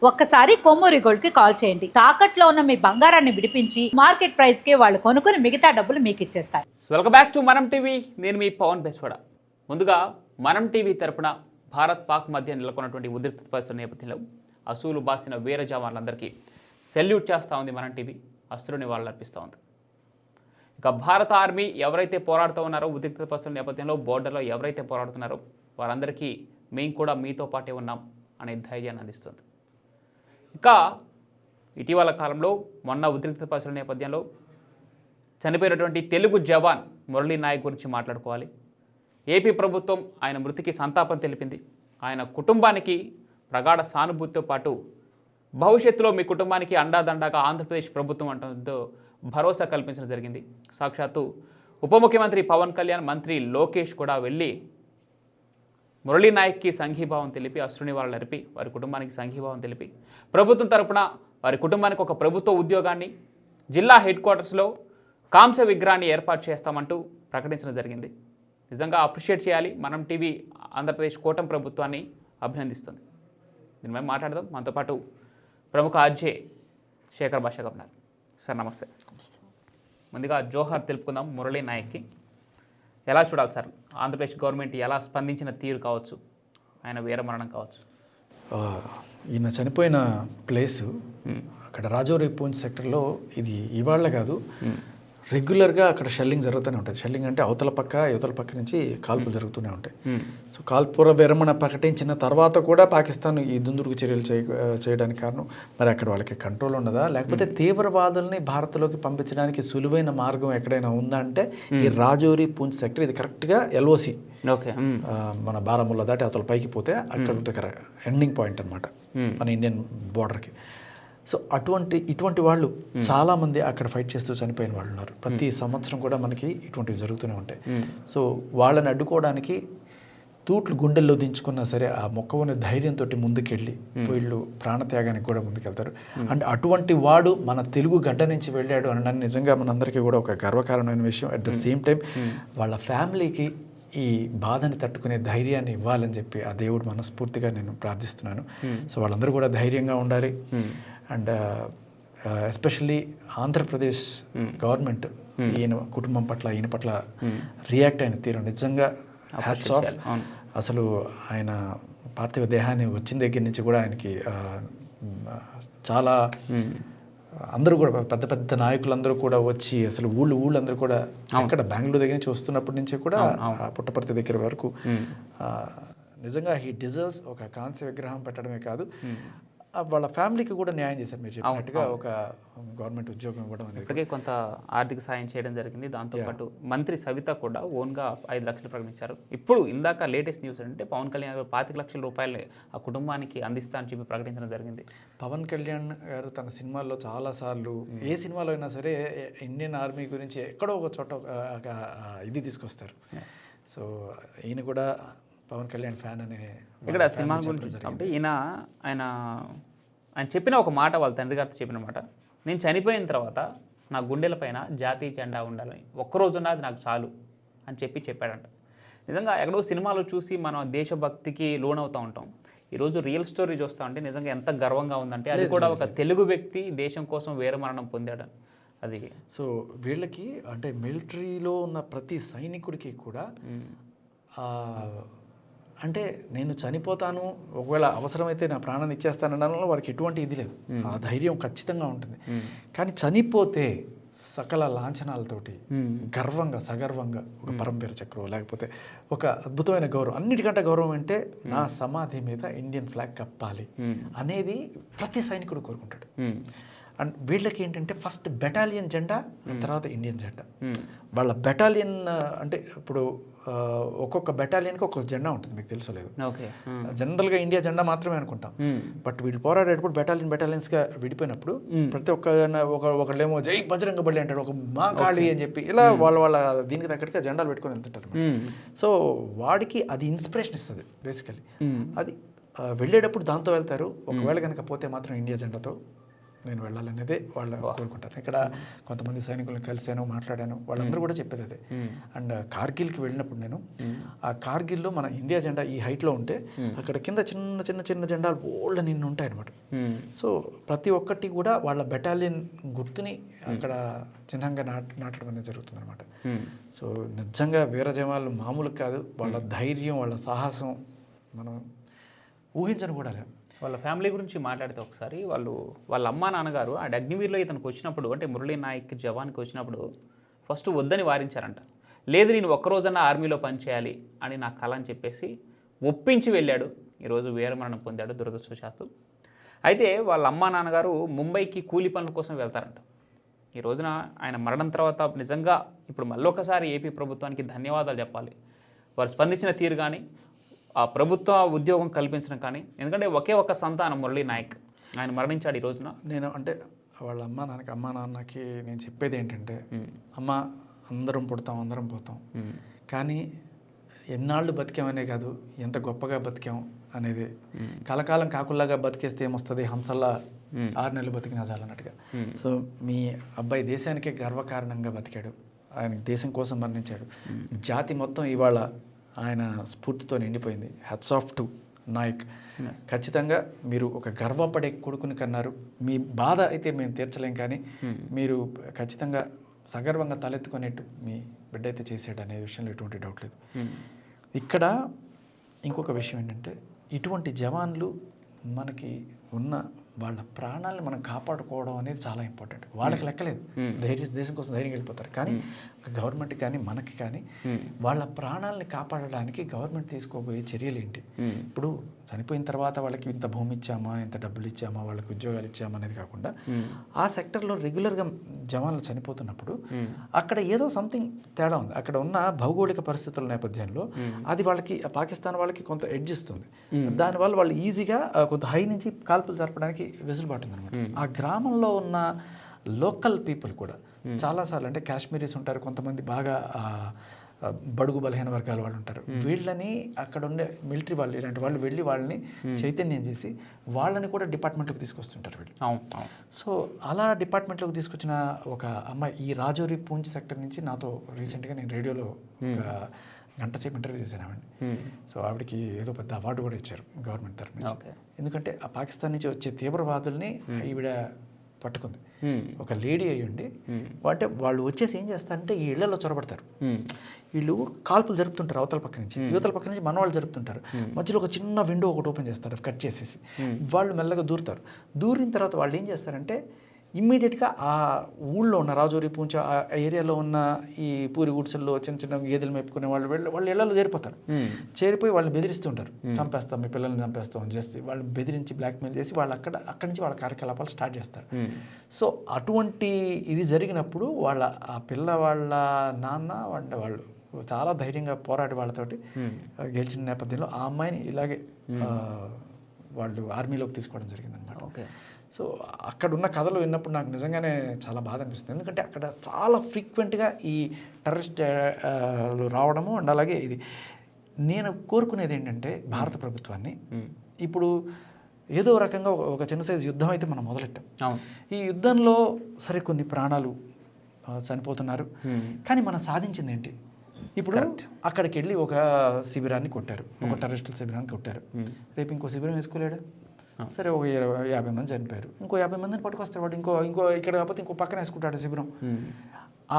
ఒక్కసారి కొమ్మూరి గోల్డ్ కి కాల్ చేయండి. తాకట్లో ఉన్న మీ బంగారాన్ని విడిపించి మార్కెట్ ప్రైస్ కి వాళ్ళు కొనుక్కుని మిగతా డబ్బులు మీకు ఇచ్చేస్తారు. వెల్కమ్ బ్యాక్ టు మనం టీవీ. నేను మీ పవన్ బెస్వాడ. ముందుగా మనం టీవీ తరపున భారత్ పాక్ మధ్య నెలకొన్నటువంటి ఉద్రిక్త పరిస్థితుల నేపథ్యంలో అసూలు బాసిన వీర జవాన్లందరికీ సెల్యూట్ చేస్తూ ఉంది మనం టీవీ. అస్త్రుని వాళ్ళు అర్పిస్తూ ఉంది. ఇక భారత ఆర్మీ ఎవరైతే పోరాడుతూ ఉన్నారో ఉద్రిక్త పరిస్థితుల నేపథ్యంలో బోర్డర్లో ఎవరైతే పోరాడుతున్నారో వారందరికీ మేము కూడా మీతో పాటే ఉన్నాం అనే ధైర్యాన్ని అందిస్తుంది. ఇంకా ఇటీవల కాలంలో మొన్న ఉద్రిక్త పరిస్థితుల నేపథ్యంలో చనిపోయినటువంటి తెలుగు జవాన్ మురళీ నాయక్ గురించి మాట్లాడుకోవాలి. ఏపీ ప్రభుత్వం ఆయన మృతికి సంతాపం తెలిపింది. ఆయన కుటుంబానికి ప్రగాఢ సానుభూతితో పాటు భవిష్యత్తులో మీ కుటుంబానికి అండాదండాగా ఆంధ్రప్రదేశ్ ప్రభుత్వం అంటూ భరోసా కల్పించడం జరిగింది. సాక్షాత్తు ఉప ముఖ్యమంత్రి పవన్ కళ్యాణ్, మంత్రి లోకేష్ కూడా వెళ్ళి మురళీ నాయక్కి సంఘీభావం తెలిపి అశ్రుని వాళ్ళు నరిపి వారి కుటుంబానికి సంఘీభావం తెలిపి ప్రభుత్వం తరపున వారి కుటుంబానికి ఒక ప్రభుత్వ ఉద్యోగాన్ని జిల్లా హెడ్ క్వార్టర్స్లో కాంస్య విగ్రహాన్ని ఏర్పాటు చేస్తామంటూ ప్రకటించడం జరిగింది. నిజంగా అప్రిషియేట్ చేయాలి. మనం టీవీ ఆంధ్రప్రదేశ్ కూటమి ప్రభుత్వాన్ని అభినందిస్తుంది. దీనిపై మాట్లాడదాం. మనతో పాటు ప్రముఖ ఆర్జే శేఖర్ భాష ఉన్నారు. సార్ నమస్తే. ముందుగా జోహార్ తెలుపుకుందాం మురళీ నాయక్కి. ఎలా చూడాలి సార్? ఆంధ్రప్రదేశ్ గవర్నమెంట్ ఎలా స్పందించిన తీరు కావచ్చు, ఆయన వీరమరణం కావచ్చు. ఈయన చనిపోయిన ప్లేసు అక్కడ రాజౌరి పూంచ్ సెక్టర్లో ఇది ఇవాళ కాదు, రెగ్యులర్గా అక్కడ షెల్లింగ్ జరుగుతూనే ఉంటుంది. షెల్లింగ్ అంటే అవతల పక్క యువతల పక్క నుంచి కాల్పులు జరుగుతూనే ఉంటాయి. సో కాల్పుర విరమణ ప్రకటించిన తర్వాత కూడా పాకిస్తాన్ ఈ దుందుడుకు చర్యలు చేయడానికి కారణం మరి అక్కడ వాళ్ళకి కంట్రోల్ ఉండదా, లేకపోతే తీవ్రవాదుల్ని భారత్లోకి పంపించడానికి సులువైన మార్గం ఎక్కడైనా ఉందా అంటే ఈ రాజౌరి పూంచ్ సెక్టర్ ఇది కరెక్ట్గా ఎల్ఓసి, ఓకే, మన బారాముల్లా దాటి అవతల పైకి పోతే అక్కడ ఉంటుంది ఎండింగ్ పాయింట్ అనమాట మన ఇండియన్ బోర్డర్కి. సో ఇటువంటి వాళ్ళు చాలామంది అక్కడ ఫైట్ చేస్తూ చనిపోయిన వాళ్ళు ఉన్నారు. ప్రతి సంవత్సరం కూడా మనకి ఇటువంటివి జరుగుతూనే ఉంటాయి. సో వాళ్ళని అడ్డుకోవడానికి తూట్లు గుండెల్లో దించుకున్నా సరే ఆ మొక్కవని ధైర్యంతో ముందుకెళ్ళి వీళ్ళు ప్రాణత్యాగానికి కూడా ముందుకెళ్తారు. అండ్ అటువంటి వాడు మన తెలుగు గడ్డ నుంచి వెళ్ళాడు అనడానికి నిజంగా మనందరికీ కూడా ఒక గర్వకారణమైన విషయం. అట్ ద సేమ్ టైం వాళ్ళ ఫ్యామిలీకి ఈ బాధని తట్టుకునే ధైర్యాన్ని ఇవ్వాలని చెప్పి ఆ దేవుడు మనస్ఫూర్తిగా నేను ప్రార్థిస్తున్నాను. సో వాళ్ళందరూ కూడా ధైర్యంగా ఉండాలి. అండ్ ఎస్పెషల్లీ ఆంధ్రప్రదేశ్ గవర్నమెంట్ ఈయన కుటుంబం పట్ల ఈయన పట్ల రియాక్ట్ అయిన తీరు నిజంగా హ్యాట్స్ ఆఫ్. అసలు ఆయన పార్థివ దేహాన్ని వచ్చిన దగ్గర నుంచి కూడా ఆయనకి చాలా అందరూ కూడా పెద్ద పెద్ద నాయకులందరూ కూడా వచ్చి అసలు ఊళ్ళందరూ కూడా అక్కడ బెంగళూరు దగ్గర నుంచి వస్తున్నప్పటి నుంచి కూడా పుట్టపర్తి దగ్గర వరకు నిజంగా హీ డిజర్వ్స్ ఒక కాంస్య విగ్రహం పెట్టడమే కాదు, వాళ్ళ ఫ్యామిలీకి కూడా న్యాయం చేశారు. మీరు చెప్పినట్టుగా ఒక గవర్నమెంట్ ఉద్యోగం ఇవ్వడం అనేది ఇప్పటికే కొంత ఆర్థిక సాయం చేయడం జరిగింది. దాంతోపాటు మంత్రి సవిత కూడా ఓన్గా 5 లక్షలు ప్రకటించారు. ఇప్పుడు ఇందాక లేటెస్ట్ న్యూస్ అంటే పవన్ కళ్యాణ్ గారు 25 లక్షల రూపాయలు ఆ కుటుంబానికి అందిస్తా అని చెప్పి ప్రకటించడం జరిగింది. పవన్ కళ్యాణ్ గారు తన సినిమాల్లో చాలాసార్లు ఏ సినిమాలో అయినా సరే ఇండియన్ ఆర్మీ గురించి ఎక్కడో ఒక చోట ఇది తీసుకొస్తారు. సో ఈయన కూడా పవన్ కళ్యాణ్ ఫ్యాన్ అనే ఇక్కడ సినిమా గురించి అంటే ఆయన చెప్పిన ఒక మాట, వాళ్ళ తండ్రి గారితో చెప్పిన మాట, నేను చనిపోయిన తర్వాత నా గుండెల పైన జాతీయ జెండా ఉండాలని ఒక్కరోజున్నా అది నాకు చాలు అని చెప్పాడంట. నిజంగా ఎక్కడో సినిమాలో చూసి మనం దేశభక్తికి లోనవుతూ ఉంటాం. ఈరోజు రియల్ స్టోరీ చూస్తూ ఉంటే నిజంగా ఎంత గర్వంగా ఉందంటే అది కూడా ఒక తెలుగు వ్యక్తి దేశం కోసం వీరమరణం పొందాడు. అది సో వీళ్ళకి అంటే మిలిటరీలో ఉన్న ప్రతి సైనికుడికి కూడా అంటే నేను చనిపోతాను, ఒకవేళ అవసరమైతే నా ప్రాణాన్ని ఇచ్చేస్తానడంలో వారికి ఎటువంటి ఇది లేదు. ఆ ధైర్యం ఖచ్చితంగా ఉంటుంది. కానీ చనిపోతే సకల లాంఛనాలతోటి గర్వంగా సగర్వంగా ఒక పరమవీర చక్రం లేకపోతే ఒక అద్భుతమైన గౌరవం, అన్నిటికంటే గౌరవం అంటే నా సమాధి మీద ఇండియన్ ఫ్లాగ్ కప్పాలి అనేది ప్రతి సైనికుడు కోరుకుంటాడు. అండ్ వీళ్ళకి ఏంటంటే ఫస్ట్ బెటాలియన్ జెండా, తర్వాత ఇండియన్ జెండా. వాళ్ళ బెటాలియన్ అంటే ఇప్పుడు ఒక్కొక్క బెటాలియన్కి ఒక్కొక్క జెండా ఉంటుంది, మీకు తెలుసో లేదు. జనరల్గా ఇండియా జెండా మాత్రమే అనుకుంటాం. బట్ వీళ్ళు పోరాడేటప్పుడు బెటాలియన్స్గా విడిపోయినప్పుడు ప్రతి ఒకళ్ళేమో జై బజరంగ బలి అంటారు, ఒక మా కాళీ అని చెప్పి ఇలా వాళ్ళ దీనికి తగ్గట్టుగా జెండాలు పెట్టుకొని వెళ్తుంటారు. సో వాడికి అది ఇన్స్పిరేషన్ ఇస్తుంది బేసికలీ. అది వెళ్ళేటప్పుడు దాంతో వెళ్తారు. ఒకవేళ కనుక పోతే మాత్రం ఇండియా జెండాతో నేను వెళ్ళాలనేదే వాళ్ళు కోరుకుంటారు. ఇక్కడ కొంతమంది సైనికులను కలిశాను, మాట్లాడాను, వాళ్ళందరూ కూడా చెప్పేది అదే. అండ్ కార్గిల్కి వెళ్ళినప్పుడు నేను ఆ కార్గిల్లో మన ఇండియా జెండా ఈ హైట్లో ఉంటే అక్కడ కింద చిన్న చిన్న చిన్న జెండాలు బోల్డ్ నిన్ను ఉంటాయి అనమాట. సో ప్రతి ఒక్కటి కూడా వాళ్ళ బెటాలియన్ గుర్తుని అక్కడ చిహ్నంగా నాటడం అనేది జరుగుతుంది అనమాట. సో నిజంగా వీర జవాన్లు మామూలు కాదు. వాళ్ళ ధైర్యం, వాళ్ళ సాహసం మనం ఊహించను కూడా లేదు. వాళ్ళ ఫ్యామిలీ గురించి మాట్లాడితే ఒకసారి వాళ్ళ అమ్మా నాన్నగారు ఆ అగ్నివీర్లో ఇతనికి వచ్చినప్పుడు, అంటే మురళీ నాయక్ జవాన్కి వచ్చినప్పుడు ఫస్ట్ వద్దని వారించారంట. లేదు నేను ఒక్కరోజన్నా ఆర్మీలో పనిచేయాలి అని నా కళ అని చెప్పేసి ఒప్పించి వెళ్ళాడు. ఈరోజు వీరమరణం పొందాడు దురదృష్టవశాత్తు. అయితే వాళ్ళ అమ్మా నాన్నగారు ముంబైకి కూలి పనుల కోసం వెళ్తారంట. ఈ రోజున ఆయన మరణం తర్వాత నిజంగా ఇప్పుడు మళ్ళొకసారి ఏపీ ప్రభుత్వానికి ధన్యవాదాలు చెప్పాలి. వారు స్పందించిన తీరు కానీ, ఆ ప్రభుత్వ ఉద్యోగం కల్పించడం కానీ. ఎందుకంటే ఒకే ఒక్క సంతానం మురళీ నాయక్, ఆయన మరణించాడు ఈ రోజున. నేను అంటే వాళ్ళ అమ్మా నాన్నకి నేను చెప్పేది ఏంటంటే, అమ్మ అందరం పుడతాం, అందరం పోతాం, కానీ ఎన్నాళ్ళు బతికామనే కాదు ఎంత గొప్పగా బతికాం అనేది. కలకాలం కాకుల్లాగా బతికేస్తే ఏమొస్తుంది, హంసల్లా 6 నెలలు బతికినా చాలన్నట్టుగా. సో మీ అబ్బాయి దేశానికే గర్వకారణంగా బతికాడు, ఆయన దేశం కోసం మరణించాడు. జాతి మొత్తం ఇవాళ ఆయన స్ఫూర్తితో నిండిపోయింది. Hats off to Nayak. ఖచ్చితంగా మీరు ఒక గర్వపడే కొడుకుని కన్నారు. మీ బాధ అయితే మేము తీర్చలేం, కానీ మీరు ఖచ్చితంగా సగర్వంగా తలెత్తుకునేట్టు మీ బిడ్డ అయితే చేసాడు అనే విషయంలో ఎటువంటి డౌట్ లేదు. ఇక్కడ ఇంకొక విషయం ఏంటంటే, ఇటువంటి జవాన్లు మనకి ఉన్న వాళ్ళ ప్రాణాలను మనం కాపాడుకోవడం అనేది చాలా ఇంపార్టెంట్. వాళ్ళకి లెక్కలేదు, దేశం కోసం ధైర్యం వెళ్ళిపోతారు. కానీ గవర్నమెంట్ కానీ మనకి కానీ వాళ్ళ ప్రాణాలని కాపాడడానికి గవర్నమెంట్ తీసుకోబోయే చర్యలు ఏంటి? ఇప్పుడు చనిపోయిన తర్వాత వాళ్ళకి ఇంత భూమి ఇచ్చామా, ఇంత డబ్బులు ఇచ్చామా, వాళ్ళకి ఉద్యోగాలు ఇచ్చామా అనేది కాకుండా, ఆ సెక్టర్లో రెగ్యులర్గా జవాన్లు చనిపోతున్నప్పుడు అక్కడ ఏదో సంథింగ్ తేడా ఉంది. అక్కడ ఉన్న భౌగోళిక పరిస్థితుల నేపథ్యంలో అది వాళ్ళకి, పాకిస్తాన్ వాళ్ళకి కొంత ఎడ్జ్ ఇస్తుంది. దానివల్ల వాళ్ళు ఈజీగా కొంత హై నుంచి కాల్పులు జరపడానికి వెసులుబాటు ఉందన్నమాట. ఆ గ్రామంలో ఉన్న లోకల్ పీపుల్ కూడా చాలాసార్లు, అంటే కాశ్మీరీస్ ఉంటారు, కొంతమంది బాగా బడుగు బలహీన వర్గాల వాళ్ళు ఉంటారు, వీళ్ళని అక్కడ ఉండే మిలిటరీ వాళ్ళు ఇలాంటి వాళ్ళు వెళ్ళి వాళ్ళని చైతన్యం చేసి వాళ్ళని కూడా డిపార్ట్మెంట్లోకి తీసుకొస్తుంటారు వీళ్ళు. సో అలా డిపార్ట్మెంట్లోకి తీసుకొచ్చిన ఒక అమ్మాయి ఈ రాజౌరి పూంచ్ సెక్టర్ నుంచి నాతో రీసెంట్గా నేను రేడియోలో ఒక గంట సేపు ఇంటర్వ్యూ చేశాను ఆవిడని. సో ఆవిడకి ఏదో పెద్ద అవార్డు కూడా ఇచ్చారు గవర్నమెంట్ తరఫు నుంచి. ఎందుకంటే ఆ పాకిస్తాన్ నుంచి వచ్చే తీవ్రవాదుల్ని ఈవిడ పట్టుకుంది. ఒక లేడీ అయ్యి ఉండి, అంటే వాళ్ళు వచ్చేసి ఏం చేస్తారంటే ఈ ఇళ్లలో చొరబడతారు. వీళ్ళు కాల్పులు జరుపుతుంటారు అవతల పక్క నుంచి, యువతల పక్క నుంచి మన వాళ్ళు జరుపుతుంటారు. మధ్యలో ఒక చిన్న విండో ఒకటి ఓపెన్ చేస్తారు, కట్ చేసేసి వాళ్ళు మెల్లగా దూరుతారు. దూరిన తర్వాత వాళ్ళు ఏం చేస్తారంటే ఇమ్మీడియట్గా ఆ ఊళ్ళో ఉన్న రాజౌరి పూంచ ఆ ఏరియాలో ఉన్న ఈ పూరి గుడిసెల్లో చిన్న చిన్న గేదెలు మేపుకునే వాళ్ళు ఇళ్లలో చేరిపోతారు. చేరిపోయి వాళ్ళని బెదిరిస్తుంటారు, చంపేస్తాం, మీ పిల్లల్ని చంపేస్తాం అని చేసి వాళ్ళు బెదిరించి బ్లాక్మెయిల్ చేసి వాళ్ళు అక్కడి నుంచి వాళ్ళ కార్యకలాపాలు స్టార్ట్ చేస్తారు. సో అటువంటి ఇది జరిగినప్పుడు ఆ పిల్లవాళ్ళ నాన్న వాళ్ళు చాలా ధైర్యంగా పోరాడి వాళ్ళతోటి గెలిచిన నేపథ్యంలో ఆ అమ్మాయిని ఇలాగే వాళ్ళు ఆర్మీలోకి తీసుకోవడం జరిగిందనమాట. ఓకే. సో అక్కడ ఉన్న కథలు విన్నప్పుడు నాకు నిజంగానే చాలా బాధ అనిపిస్తుంది. ఎందుకంటే అక్కడ చాలా ఫ్రీక్వెంట్గా ఈ టెర్రరిస్టులు రావడము అండ్ అలాగే ఇది. నేను కోరుకునేది ఏంటంటే భారత ప్రభుత్వాన్ని, ఇప్పుడు ఏదో రకంగా ఒక చిన్న సైజు యుద్ధం అయితే మనం మొదలెట్టాం. ఈ యుద్ధంలో సరే కొన్ని ప్రాణాలు చనిపోతున్నారు, కానీ మనం సాధించింది ఏంటి? ఇప్పుడు అక్కడికి వెళ్ళి ఒక శిబిరాన్ని కొట్టారు, ఒక టెర్రరిస్టుల శిబిరాన్ని కొట్టారు, రేపు ఇంకో శిబిరం వేసుకోలేడు. సరే ఒక 50 మంది చనిపోయారు, ఇంకో 50 మందిని పట్టుకొస్తారు వాడు, ఇంకో ఇక్కడ కాకపోతే ఇంకో పక్కన వేసుకుంటాడు శిబిరం.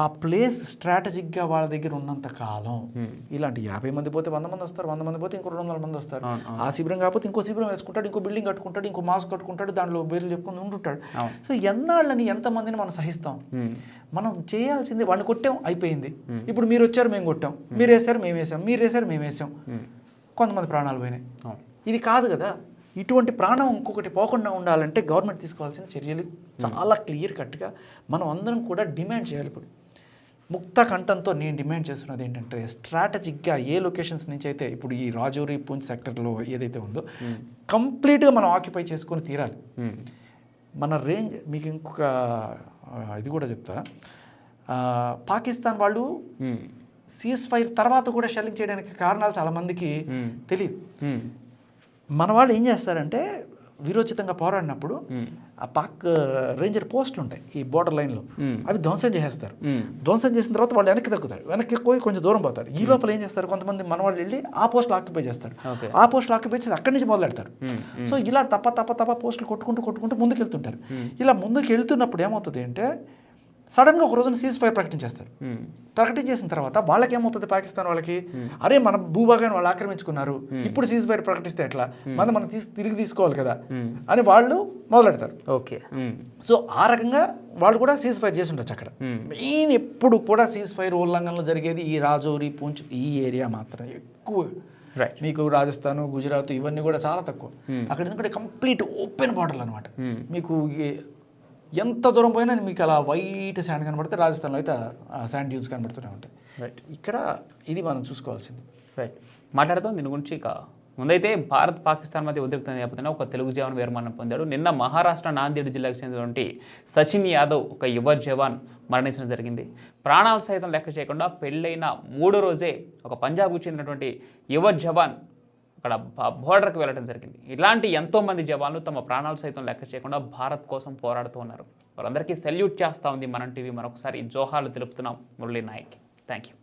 ఆ ప్లేస్ స్ట్రాటజిక్గా వాళ్ళ దగ్గర ఉన్నంత కాలం ఇలాంటి 50 మంది పోతే 100 మంది వస్తారు, 100 మంది పోతే ఇంకో 200 మంది వస్తారు. ఆ శిబిరం కాకపోతే ఇంకో శిబిరం వేసుకుంటాడు, ఇంకో బిల్డింగ్ కట్టుకుంటాడు, ఇంకో మాస్క్ కట్టుకుంటాడు, దాంట్లో బేర్లు చెప్పుకొని ఉంటుంటాడు. సో ఎన్నాళ్ళని ఎంతమందిని మనం సహిస్తాం? మనం చేయాల్సింది వాడిని కొట్టాం, అయిపోయింది. ఇప్పుడు మీరు వచ్చారు, మేము కొట్టాం, మీరు వేసారు, మేము వేసాం, మీరు వేసారు, మేము వేసాం, కొంతమంది ప్రాణాలు పోయినాయి. ఇది కాదు కదా. ఇటువంటి ప్రాణం ఇంకొకటి పోకుండా ఉండాలంటే గవర్నమెంట్ తీసుకోవాల్సిన చర్యలు చాలా క్లియర్ కట్గా మనం అందరం కూడా డిమాండ్ చేయాలి. ఇప్పుడు ముక్త కంఠంతో నేను డిమాండ్ చేస్తున్నది ఏంటంటే, స్ట్రాటజిక్గా ఏ లొకేషన్స్ నుంచి అయితే ఇప్పుడు ఈ రాజౌరి పూంచ్ సెక్టర్లో ఏదైతే ఉందో కంప్లీట్గా మనం ఆక్యుపై చేసుకొని తీరాలి. మన రేంజ్ మీకు ఇంకొక ఇది కూడా చెప్తా, పాకిస్తాన్ వాళ్ళు సీజ్ ఫైర్ తర్వాత కూడా షెల్లింగ్ చేయడానికి కారణాలు చాలామందికి తెలియదు. మన వాళ్ళు ఏం చేస్తారంటే వీరోచితంగా పోరాడినప్పుడు ఆ పాక్ రేంజర్ పోస్టులు ఉంటాయి ఈ బోర్డర్ లైన్లో, అవి ధ్వంసం చేసేస్తారు. ధ్వంసం చేసిన తర్వాత వాళ్ళు వెనక్కి తగ్గుతారు, వెనక్కి పోయి కొంచెం దూరం పోతారు. ఈ లోపల ఏం చేస్తారు, కొంతమంది మనవాళ్ళు వెళ్ళి ఆ పోస్టులు ఆక్యుపై చేస్తారు. ఆ పోస్టులు ఆక్యుపై చేసి అక్కడి నుంచి మొదలెడతారు. సో ఇలా తప్ప పోస్టులు కొట్టుకుంటూ ముందుకు వెళ్తుంటారు. ఇలా ముందుకు వెళ్తున్నప్పుడు ఏమవుతుంది అంటే సడన్గా ఒక రోజున సీజ్ ఫైర్ ప్రకటించేస్తారు. ప్రకటించేసిన తర్వాత వాళ్ళకి ఏమవుతుంది, పాకిస్తాన్ వాళ్ళకి, అరే మన భూభాగాన్ని వాళ్ళు ఆక్రమించుకున్నారు, ఇప్పుడు సీజ్ ఫైర్ ప్రకటిస్తే ఎట్లా, మనం తిరిగి తీసుకోవాలి కదా అని వాళ్ళు మొదలెడతారు. ఓకే. సో ఆ రకంగా వాళ్ళు కూడా సీజ్ ఫైర్ చేసి ఉండొచ్చు. అక్కడ మెయిన్ ఎప్పుడు కూడా సీజ్ ఫైర్ ఉల్లంఘనలు జరిగేది ఈ రాజౌరి, పూంచ్ ఈ ఏరియా మాత్రం ఎక్కువ. మీకు రాజస్థాన్, గుజరాత్ ఇవన్నీ కూడా చాలా తక్కువ. అక్కడ ఎందుకంటే కంప్లీట్ ఓపెన్ బార్డర్లు అనమాట. మీకు ఎంత దూరం పోయినా మీకు అలా వైట్ శాండ్ కనబడితే, రాజస్థాన్లో అయితే శాండ్ డ్యూన్స్ కనబడుతూనే ఉంటాయి. ఇక్కడ ఇది మనం చూసుకోవాల్సింది. మాట్లాడతాం దీని గురించి. ఇక ముందైతే భారత్ పాకిస్తాన్ మధ్య ఉద్రిక్త నేపథ్యంలో ఒక తెలుగు జవాన్ వీరమరణం పొందాడు. నిన్న మహారాష్ట్ర నాందేడ్ జిల్లాకు చెందినటువంటి సచిన్ యాదవ్, ఒక యువ జవాన్ మరణించడం జరిగింది. ప్రాణాలు సైతం లెక్క చేయకుండా పెళ్ళైన 3 రోజే ఒక పంజాబ్కు చెందినటువంటి యువ జవాన్ అక్కడ బోర్డర్కి వెళ్ళడం జరిగింది. ఇలాంటి ఎంతోమంది జవాన్లు తమ ప్రాణాలు సైతం లెక్క చేయకుండా భారత్ కోసం పోరాడుతూ ఉన్నారు. వారందరికీ సెల్యూట్ చేస్తూ ఉంది మనం టీవీ. మరొకసారి జోహార్లు తెలుపుతున్నాం మురళీ నాయక్. Thank you.